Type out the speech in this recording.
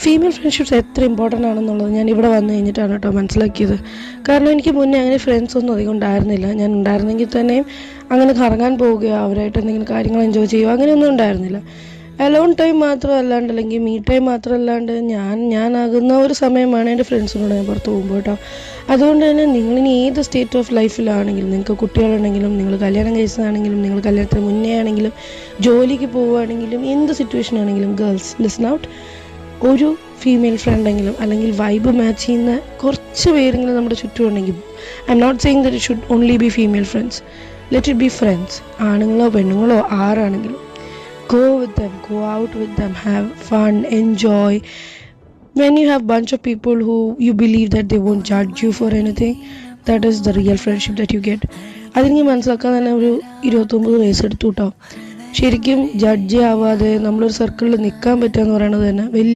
Female friendships എത്ര important ആണെന്നുള്ളത് ഞാൻ ഇവിടെ വന്നു കഴിഞ്ഞിട്ടാണ് കേട്ടോ മനസ്സിലാക്കിയത്. കാരണം എനിക്ക് മുന്നേ അങ്ങനെ ഫ്രണ്ട്സ് ഒന്നും അധികം ഉണ്ടായിരുന്നില്ല. ഞാൻ ഉണ്ടായിരുന്നെങ്കിൽ തന്നെയും അങ്ങനെ കറങ്ങാൻ പോവുകയോ അവരായിട്ട് എന്തെങ്കിലും കാര്യങ്ങൾ എൻജോയ് ചെയ്യുകയോ അങ്ങനെയൊന്നും ഉണ്ടായിരുന്നില്ല. അലോൺ ടൈം മാത്രമല്ലാണ്ട് അല്ലെങ്കിൽ മീ ടൈം മാത്രമല്ലാണ്ട് ഞാനാകുന്ന ഒരു സമയമാണ് എൻ്റെ ഫ്രണ്ട്സിനോട് ഞാൻ പുറത്ത് പോകുമ്പോൾ കേട്ടോ. അതുകൊണ്ട് തന്നെ നിങ്ങളിനി ഏത് സ്റ്റേറ്റ് ഓഫ് ലൈഫിലാണെങ്കിലും, നിങ്ങൾക്ക് കുട്ടികളുണ്ടെങ്കിലും, നിങ്ങൾ കല്യാണം കഴിച്ചതാണെങ്കിലും, നിങ്ങൾ കല്യാണത്തിന് മുന്നേ ആണെങ്കിലും, ജോലിക്ക് പോവുകയാണെങ്കിലും, എന്ത് സിറ്റുവേഷൻ ആണെങ്കിലും, ഗേൾസ് ലിസൺ ഔട്ട്. ഒരു ഫീമെയിൽ ഫ്രണ്ടെങ്കിലും അല്ലെങ്കിൽ വൈബ് മാച്ച് ചെയ്യുന്ന കുറച്ച് പേരെങ്കിലും നമ്മുടെ ചുറ്റും ഉണ്ടെങ്കിൽ, I am not saying that it should only be female friends, let it be friends. ആണുങ്ങളോ പെണ്ണുങ്ങളോ ആരാണെങ്കിലും, go with them, go out with them, have fun, enjoy. When you have bunch of people who you believe that they won't judge you for anything, that is the real friendship that you get. അതെനിക്ക് മനസ്സിലാക്കാൻ തന്നെ ഒരു 29 വയസ്സെടുത്തു കേട്ടോ. ശരിക്കും judge ആവാതെ നമ്മളൊരു സർക്കിളിൽ നിൽക്കാൻ പറ്റുക എന്ന് പറയുന്നത് തന്നെ വലിയ